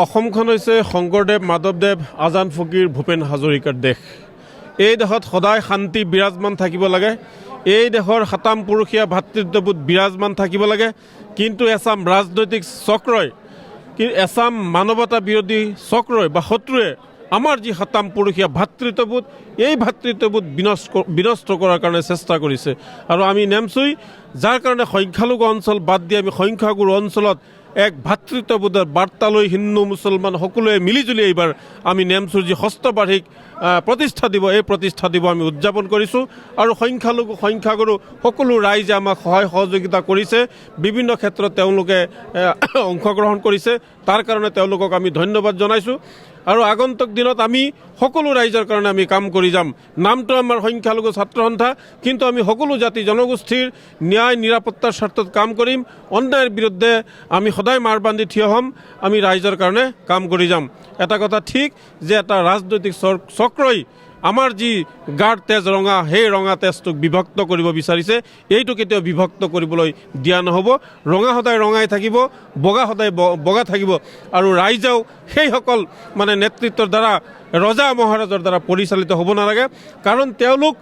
অসমখন হৈছে শংকৰদেৱ, মাধৱদেৱ, আজান ফকীৰ, ভূপেন হাজৰিকাৰ দেশ। এই দেশত সদায় শান্তি বিৰাজমান থাকিব লাগে। এই দেশৰ সাতাম পুৰুষীয়া ভাতৃত্ববোধ বিৰাজমান থাকিব লাগে। কিন্তু এচাম ৰাজনৈতিক চক্ৰই, এচাম মানৱতা বিৰোধী চক্ৰই বা শত্ৰুৱে আমাৰ যি সাতাম পুৰুষীয়া ভাতৃত্ববোধ, এই ভাতৃত্ববোধ বিনষ্ট কৰাৰ কাৰণে চেষ্টা কৰিছে। আৰু আমি নেমচুই যাৰ কাৰণে সংখ্যালঘু অঞ্চল বাদ দি আমি সংখ্যাগুৰু অঞ্চলত এক ভাতৃত্ববোধৰ বাৰ্তা লৈ হিন্দু মুছলমান সকলোৱে মিলিজুলি এইবাৰ আমি নেমচুৰ যি ষষ্ঠবাৰ্ষিক প্ৰতিষ্ঠা দিব, এই প্ৰতিষ্ঠা দিব আমি উদযাপন কৰিছোঁ। আৰু সংখ্যালঘু সংখ্যাগুৰু সকলো ৰাইজে আমাক সহায় সহযোগিতা কৰিছে, বিভিন্ন ক্ষেত্ৰত তেওঁলোকে অংশগ্ৰহণ কৰিছে। তাৰ কাৰণে তেওঁলোকক আমি ধন্যবাদ জনাইছোঁ। আৰু আগন্তুক দিনত আমি সকলো ৰাইজৰ কাৰণে আমি কাম কৰি যাম। নামটো আমাৰ সংখ্যালঘু ছাত্ৰ সন্থা, কিন্তু আমি সকলো জাতি জনগোষ্ঠীৰ ন্যায় নিৰাপত্তাৰ স্বাৰ্থত কাম কৰিম। অন্যায়ৰ বিৰুদ্ধে আমি সদায় মাৰ বান্ধি থিয় হ'ম। আমি ৰাইজৰ কাৰণে কাম কৰি যাম। এটা কথা ঠিক যে এটা ৰাজনৈতিক চক্ৰই আমাৰ যি গাৰ তেজ ৰঙা, সেই ৰঙা তেজটোক বিভক্ত কৰিব বিচাৰিছে। এইটো কেতিয়াও বিভক্ত কৰিবলৈ দিয়া নহ'ব। ৰঙা সদায় ৰঙাই থাকিব, বগা সদায় বগা থাকিব। আৰু ৰাইজেও সেইসকল নেতৃত্বৰ দ্বাৰা, ৰজা মহাৰাজৰ দ্বাৰা পৰিচালিত হ'ব নালাগে। কাৰণ তেওঁলোক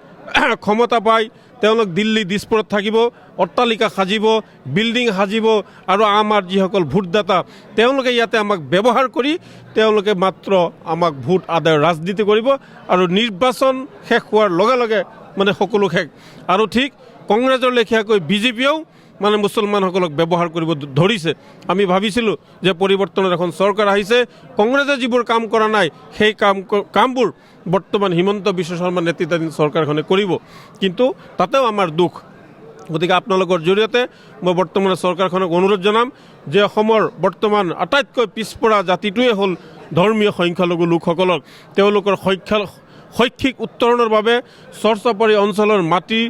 ক্ষমতা পায়, তেওঁলোক দিল্লী দিছপুৰত থাকিব, অট্টালিকা সাজিব, বিল্ডিং সাজিব। আৰু আমাৰ যিসকল ভোটদাতা, তেওঁলোকে ইয়াতে আমাক ব্যৱহাৰ কৰি তেওঁলোকে মাত্ৰ আমাক ভোট আদায়ৰ ৰাজনীতি কৰিব। আৰু নিৰ্বাচন শেষ হোৱাৰ লগে লগে সকলো শেষ। আৰু ঠিক কংগ্ৰেছৰ লেখীয়াকৈ বিজেপিয়েও মুছলমানসকলক ব্যৱহাৰ কৰিব ধৰিছে। আমি ভাবিছিলোঁ যে পৰিৱৰ্তনৰ এখন চৰকাৰ আহিছে, কংগ্ৰেছে যিবোৰ কাম কৰা নাই সেই কামবোৰ বৰ্তমান হিমন্ত বিশ্ব শৰ্মা নেতৃত্বাধীন চৰকাৰখনে কৰিব। কিন্তু তাতেও আমাৰ দুখ। গতিকে আপোনালোকৰ জৰিয়তে মই বৰ্তমানৰ চৰকাৰখনক অনুৰোধ জনাম যে অসমৰ বৰ্তমান আটাইতকৈ পিছপৰা জাতিটোৱে হ'ল ধৰ্মীয় সংখ্যালঘু লোকসকলক তেওঁলোকৰ শৈক্ষিক উত্তৰণৰ বাবে, চৰচাপাৰী অঞ্চলৰ মাটি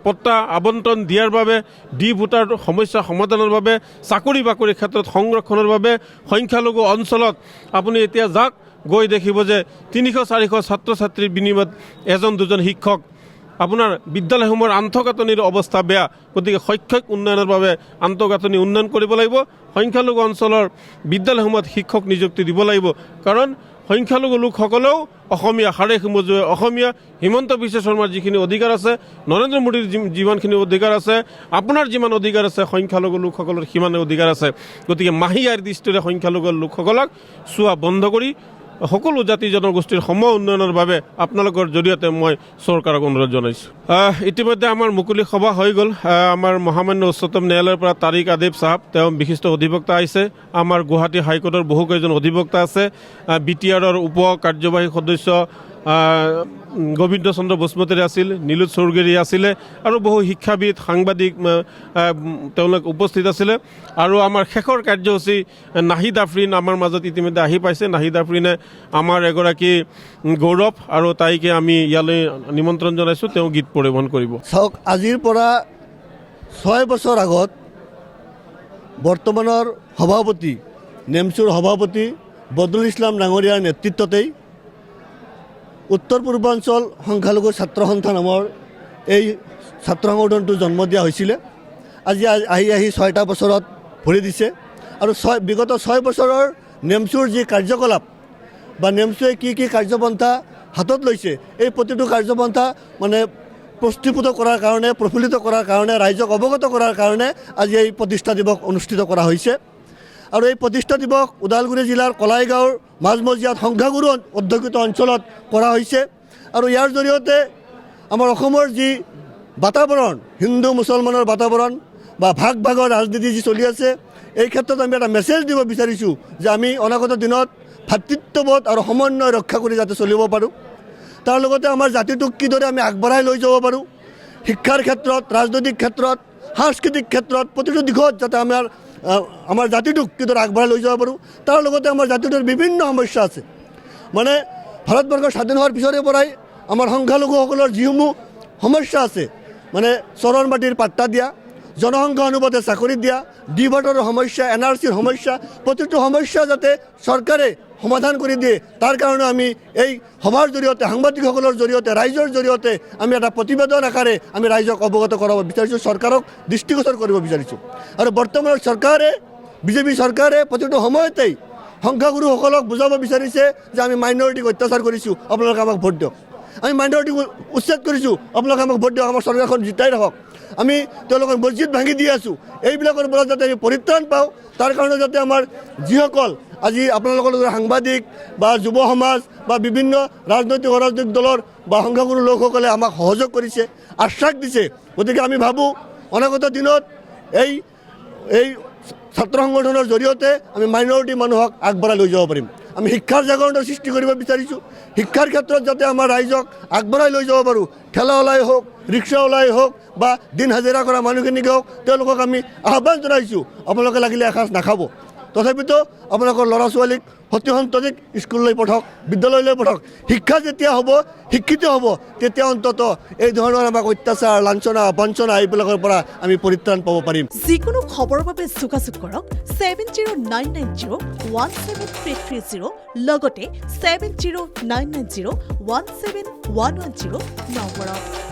পট্টা আবণ্টন দিয়াৰ বাবে, ডি ভোটাৰ সমস্যা সমাধানৰ বাবে, চাকৰি বাকৰিৰ ক্ষেত্ৰত সংৰক্ষণৰ বাবে সংখ্যালঘু অঞ্চলত আপুনি এতিয়া যাক গৈ দেখিব যে 300-400 ছাত্ৰ ছাত্ৰীৰ বিনিময়ত এজন দুজন শিক্ষক। আপোনাৰ বিদ্যালয়সমূহৰ আন্তঃগাঁথনিৰ অৱস্থা বেয়া। গতিকে শৈক্ষিক উন্নয়নৰ বাবে আন্তঃগাঁথনি উন্নয়ন কৰিব লাগিব। সংখ্যালঘু অঞ্চলৰ বিদ্যালয়সমূহত শিক্ষক নিযুক্তি দিব লাগিব। কাৰণ সংখ্যালঘু লোকসকলেও অসমীয়া, হাড়ে হিমজুৱে অসমীয়া। হিমন্ত বিশ্ব শৰ্মাৰ যিখিনি অধিকাৰ আছে, নৰেন্দ্ৰ মোদীৰ যিমানখিনি অধিকাৰ আছে, আপোনাৰ যিমান অধিকাৰ আছে, সংখ্যালঘু লোকসকলৰ সিমানে অধিকাৰ আছে। গতিকে মাহীয়াৰ দৃষ্টিৰে সংখ্যালঘু লোকসকলক চোৱা বন্ধ কৰি সকলো জাতি জনগোষ্ঠীৰ সম উন্নয়নৰ বাবে আপোনালোকৰ জৰিয়তে মই চৰকাৰক অনুৰোধ জনাইছোঁ। ইতিমধ্যে আমাৰ মুকলি সভা হৈ গ'ল। আমাৰ মহামান্য উচ্চতম ন্যায়ালয়ৰ পৰা তাৰিক আদিব চাহাব, তেওঁ বিশিষ্ট অধিবক্তা আহিছে। আমাৰ গুৱাহাটী হাইকোৰ্টৰ বহুকেইজন অধিবক্তা আছে। BTR-ৰ উপ কাৰ্যবাহী সদস্য গোবিন্দ চন্দ্ৰ বসুমতাৰী আছিল, নীলোৎ চৌধুৰী আছিলে, আৰু বহু শিক্ষাবিদ, সাংবাদিক তেওঁলোক উপস্থিত আছিলে। আৰু আমাৰ শেষৰ কাৰ্যসূচী নাহিদ আফৰিন আমাৰ মাজত ইতিমধ্যে আহি পাইছে। নাহিদ আফৰিনে আমাৰ এগৰাকী গৌৰৱ, আৰু তাইকে আমি ইয়ালৈ নিমন্ত্ৰণ জনাইছোঁ। তেওঁ গীত পৰিৱেশন কৰিব। চাওক, আজিৰ পৰা 6 বছৰ আগত বৰ্তমানৰ সভাপতি, নেমচুৰ সভাপতি বদৰুল ইছলাম ডাঙৰীয়াৰ নেতৃত্বতেই উত্তৰ পূৰ্বাঞ্চল সংখ্যালঘু ছাত্ৰ সন্থা নামৰ এই ছাত্ৰ সংগঠনটো জন্ম দিয়া হৈছিলে। আজি আহি 6টা বছৰত ভৰি দিছে। আৰু বিগত 6 বছৰৰ নেমচুৰ যি কাৰ্যকলাপ বা নেমচুৱে কি কাৰ্যপন্থা হাতত লৈছে, এই প্ৰতিটো কাৰ্যপন্থা প্ৰস্তুত কৰাৰ কাৰণে, প্ৰফুল্লিত কৰাৰ কাৰণে, ৰাইজক অৱগত কৰাৰ কাৰণে আজি এই প্ৰতিষ্ঠা দিৱস অনুষ্ঠিত কৰা হৈছে। আৰু এই প্ৰতিষ্ঠা দিৱস ওদালগুৰি জিলাৰ কলাইগাঁৱৰ মাজমজিয়াত সংখ্যাগুৰু অধ্যুষিত অঞ্চলত কৰা হৈছে। আৰু ইয়াৰ জৰিয়তে আমাৰ অসমৰ যি বাতাবৰণ, হিন্দু মুছলমানৰ বাতাবৰণ বা ভাগৰ ৰাজনীতি যি চলি আছে, এই ক্ষেত্ৰত আমি এটা মেছেজ দিব বিচাৰিছোঁ যে আমি অনাগত দিনত ভাতৃত্ববোধ আৰু সমন্বয় ৰক্ষা কৰি যাতে চলিব পাৰোঁ। তাৰ লগতে আমাৰ জাতিটোক কিদৰে আমি আগবঢ়াই লৈ যাব পাৰোঁ, শিক্ষাৰ ক্ষেত্ৰত, ৰাজনৈতিক ক্ষেত্ৰত, সাংস্কৃতিক ক্ষেত্ৰত, প্ৰতিটো দিশত যাতে আমাৰ জাতিটোক কিদৰে আগবঢ়াই লৈ যাব পাৰোঁ। তাৰ লগতে আমাৰ জাতিটোৰ বিভিন্ন সমস্যা আছে। ভাৰতবৰ্ষ স্বাধীন হোৱাৰ পিছৰে পৰাই আমাৰ সংখ্যালঘুসকলৰ যিসমূহ সমস্যা আছে, চৰৰ মাটিৰ পাট্টা দিয়া, জনসংখ্যা অনুপাতে চাকৰি দিয়া, ডি ভোটাৰৰ সমস্যা, NRCৰ সমস্যা, প্ৰতিটো সমস্যা যাতে চৰকাৰে সমাধান কৰি দিয়ে তাৰ কাৰণে আমি এই সভাৰ জৰিয়তে সাংবাদিকসকলৰ জৰিয়তে ৰাইজৰ জৰিয়তে আমি এটা প্ৰতিবেদন আকাৰে আমি ৰাইজক অৱগত কৰাব বিচাৰিছোঁ চৰকাৰক দৃষ্টিগোচৰ কৰিব বিচাৰিছোঁ আৰু বৰ্তমানৰ চৰকাৰে বিজেপি চৰকাৰে প্ৰতিটো সময়তেই সংখ্যাগুৰুসকলক বুজাব বিচাৰিছে যে আমি মাইনৰিটিক অত্যাচাৰ কৰিছোঁ আপোনালোকে আমাক ভোট দিয়ক আমি মাইনৰিটিক উচ্ছেদ কৰিছোঁ আপোনালোকে আমাক ভোট দিয়ক আমাৰ চৰকাৰখন জিতাই ৰাখক আমি তেওঁলোকৰ মছজিদ ভাঙি দি আছোঁ এইবিলাকৰ পৰা যাতে আমি পৰিত্ৰাণ পাওঁ তাৰ কাৰণে যাতে আমাৰ যিসকল আজি আপোনালোকৰ সাংবাদিক বা যুৱ সমাজ বা বিভিন্ন ৰাজনৈতিক অৰাজনৈতিক দলৰ বা সংখ্যাগুৰু লোকসকলে আমাক সহযোগ কৰিছে আশ্বাস দিছে গতিকে আমি ভাবোঁ অনাগত দিনত এই ছাত্ৰ সংগঠনৰ জৰিয়তে আমি মাইনৰিটি মানুহক আগবঢ়াই লৈ যাব পাৰিম আমি শিক্ষাৰ জাগৰণৰ সৃষ্টি কৰিব বিচাৰিছোঁ শিক্ষাৰ ক্ষেত্ৰত যাতে আমাৰ ৰাইজক আগবঢ়াই লৈ যাব পাৰোঁ ঠেলা ওলাই হওক ৰিক্সা ওলাই হওক বা দিন হাজিৰা কৰা মানুহখিনিকে হওক তেওঁলোকক আমি আহ্বান জনাইছোঁ আপোনালোকে লাগিলে এসাঁজ নাখাব তথাপিতো আপোনালোকৰ ল'ৰা ছোৱালীক সতি সন্ততিক স্কুললৈ পঠাওক বিদ্যালয়লৈ পঠাওক শিক্ষা যেতিয়া হ'ব শিক্ষিত হ'ব তেতিয়া অন্তত এই ধৰণৰ আমাক অত্যাচাৰ লাঞ্ছনা বঞ্চনা এইবিলাকৰ পৰা আমি পৰিত্ৰাণ পাব পাৰিম যিকোনো খবৰৰ বাবে যোগাযোগ কৰক 7099017330 লগতে 7099017110 নম্বৰত